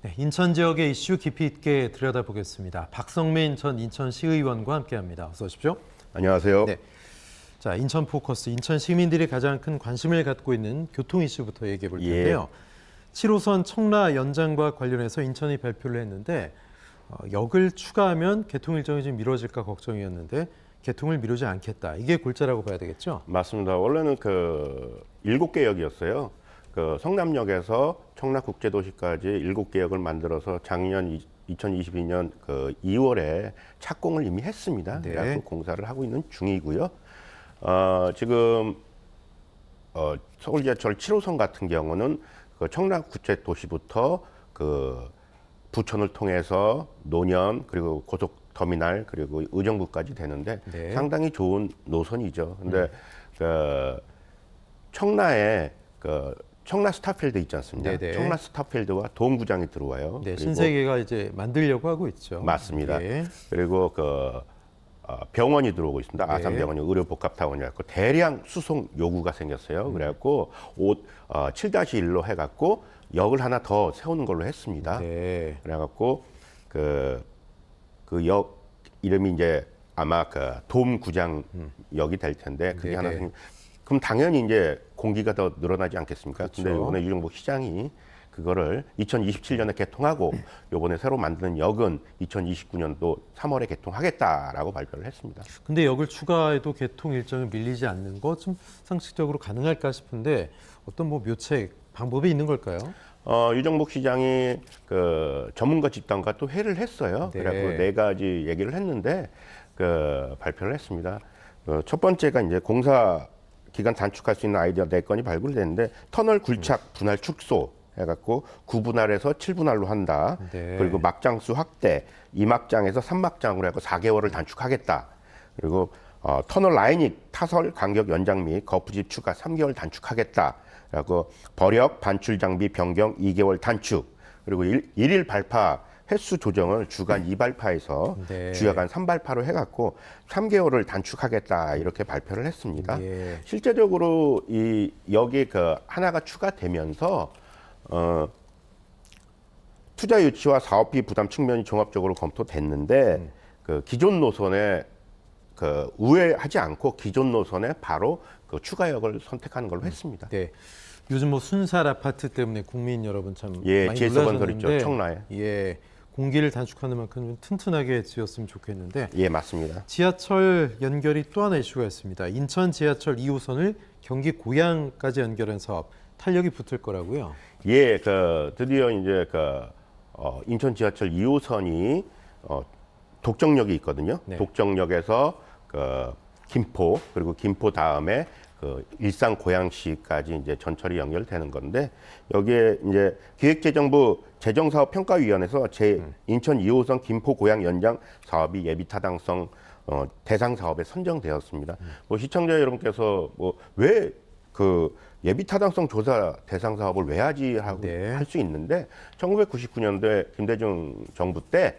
네, 인천 지역의 이슈 깊이 있게 들여다보겠습니다. 박성민 전 인천시의원과 함께합니다. 어서 오십시오. 안녕하세요. 네, 자 인천 포커스, 인천 시민들이 가장 큰 관심을 갖고 있는 교통 이슈부터 얘기해 볼 텐데요. 7호선 청라 연장과 관련해서 인천이 발표를 했는데 역을 추가하면 개통 일정이 좀 미뤄질까 걱정이었는데 개통을 미루지 않겠다. 이게 골자라고 봐야 되겠죠? 맞습니다. 원래는 7개 역이었어요. 성남역에서 청라국제도시까지 7개 역을 만들어서 작년 2022년 2월에 착공을 이미 했습니다. 네. 그래서 공사를 하고 있는 중이고요. 지금 서울 지하철 7호선 같은 경우는 청라국제도시부터 부천을 통해서 노년 그리고 고속터미널 그리고 의정부까지 되는데 네. 상당히 좋은 노선이죠. 근데 청라에 청라 스타필드 있지 않습니까? 네네. 청라 스타필드와 도움구장이 들어와요. 네, 그리고 신세계가 이제 만들려고 하고 있죠. 맞습니다. 예. 그리고 병원이 들어오고 있습니다. 네. 아산병원이 의료복합타운이라고 대량 수송 요구가 생겼어요. 그래갖고 7-1로 해갖고 역을 하나 더 세우는 걸로 했습니다. 네. 그래갖고 그 역 이름이 이제 아마 도움구장역이 될 텐데 그게 하나 네네. 그럼 당연히 이제 공기가 더 늘어나지 않겠습니까? 그렇죠. 근데 이번에 유정복 시장이 그거를 2027년에 개통하고 요번에 새로 만드는 역은 2029년도 3월에 개통하겠다라고 발표를 했습니다. 근데 역을 추가해도 개통 일정이 밀리지 않는 거 좀 상식적으로 가능할까 싶은데 어떤 묘책 방법이 있는 걸까요? 유정복 시장이 전문가 집단과 또 회의를 했어요. 네. 그래갖고 4가지 얘기를 했는데 발표를 했습니다. 첫 번째가 이제 공사 기간 단축할 수 있는 아이디어 4건이 발굴됐는데 터널 굴착 분할 축소 해갖고 9분할에서 7분할로 한다. 네. 그리고 막장수 확대, 2막장에서 3막장으로 해서 4개월을 단축하겠다. 그리고 터널 라이닝 타설 간격 연장 및 거푸집 추가 3개월 단축하겠다. 그리고 버력 반출 장비 변경 2개월 단축. 그리고 일일 발파 횟수 조정을 주간 2발파에서 네. 주야간 3발파로 해갖고 3개월을 단축하겠다 이렇게 발표를 했습니다. 예. 실제적으로 이 여기 하나가 추가되면서 투자 유치와 사업비 부담 측면이 종합적으로 검토됐는데 기존 노선에 우회하지 않고 기존 노선에 바로 추가역을 선택하는 걸로 했습니다. 네. 요즘 순살 아파트 때문에 국민 여러분 참 많이 GS 건설 놀라셨는데 있죠, 청라에. 예. 공기를 단축하는 만큼 좀 튼튼하게 지었으면 좋겠는데 예, 맞습니다. 지하철 연결이 또 하나 이슈가 있습니다. 인천 지하철 2호선을 경기 고양까지 연결한 사업 탄력이 붙을 거라고요. 예, 드디어 이제 인천 지하철 2호선이 독정역이 있거든요. 네. 독정역에서 김포 그리고 김포 다음에 일산 고양시까지 이제 전철이 연결되는 건데 여기에 이제 기획재정부 재정사업평가위원회에서 인천 2호선 김포 고양 연장 사업이 예비타당성 대상 사업에 선정되었습니다. 시청자 여러분께서 왜 예비타당성 조사 대상 사업을 왜 하지 하고 네. 할 수 있는데 1999년도에 김대중 정부 때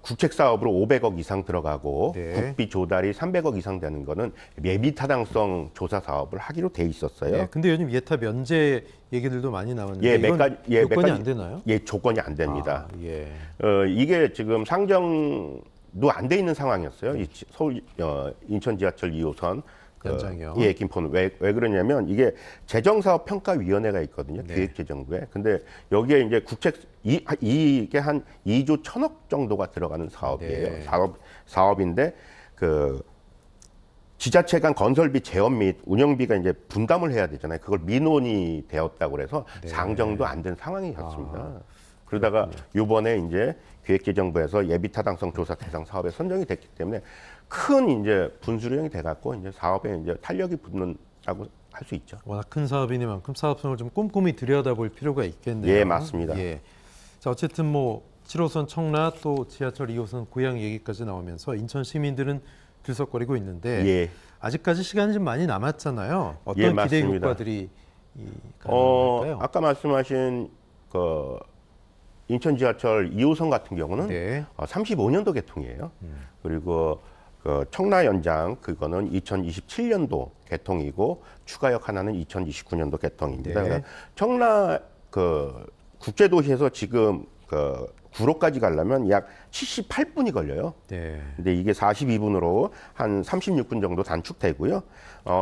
국책 사업으로 500억 이상 들어가고 네. 국비 조달이 300억 이상 되는 거는 예비 타당성 조사 사업을 하기로 돼 있었어요. 네. 근데 요즘 예타 면제 얘기들도 많이 나왔는데 예, 이건 요건이 안 되나요? 예, 조건이 안 됩니다. 예. 이게 지금 상정도 안 돼 있는 상황이었어요. 이 서울 인천 지하철 2호선 연장이요. 예, 김포는 왜 그러냐면 이게 재정사업평가위원회가 있거든요. 네. 기획재정부에. 근데 여기에 이제 이게 한 2조 1,000억 정도가 들어가는 사업이에요. 네. 사업인데 지자체 간 건설비 재원 및 운영비가 이제 분담을 해야 되잖아요. 그걸 민원이 되었다고 그래서 네. 상정도 안 된 상황이었습니다. 그러다가 이번에 이제 기획재정부에서 예비타당성 조사 대상 사업에 선정이 됐기 때문에 큰 이제 분수령이 돼갖고 이제 사업에 이제 탄력이 붙는다고 할 수 있죠. 워낙 큰 사업이니만큼 사업성을 좀 꼼꼼히 들여다볼 필요가 있겠네요. 예, 맞습니다. 예. 자, 어쨌든 7호선 청라 또 지하철 2호선 고양 얘기까지 나오면서 인천 시민들은 들썩거리고 있는데 예. 아직까지 시간이 좀 많이 남았잖아요. 어떤 예, 기대 맞습니다. 효과들이 가능할까요? 아까 말씀하신 인천 지하철 2호선 같은 경우는 네. 35년도 개통이에요. 그리고 청라 연장 그거는 2027년도 개통이고 추가역 하나는 2029년도 개통입니다. 네. 청라 그 국제 도시에서 지금 그 구로까지 가려면 약 78분이 걸려요. 네. 근데 이게 42분으로 한 36분 정도 단축되고요.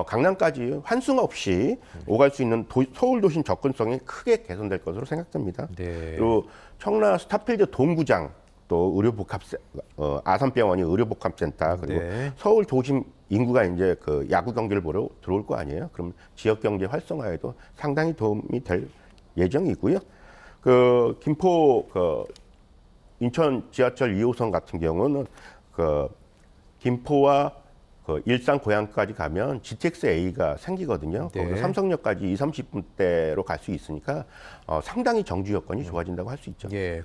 강남까지 환승 없이 오갈 수 있는 서울 도심 접근성이 크게 개선될 것으로 생각됩니다. 네. 그리고 청라 스타필드 동구장 또 의료복합 아산병원이 의료복합센터 그리고 네. 서울 도심 인구가 이제 그 야구 경기를 보러 들어올 거 아니에요. 그럼 지역 경제 활성화에도 상당히 도움이 될 예정이고요. 그 김포 그 인천 지하철 2호선 같은 경우는 그 김포와 그 일산 고양까지 가면 GTX A가 생기거든요. 네. 거기서 삼성역까지 20, 30분대로 갈 수 있으니까 상당히 정주 여건이 좋아진다고 할 수 있죠. 예.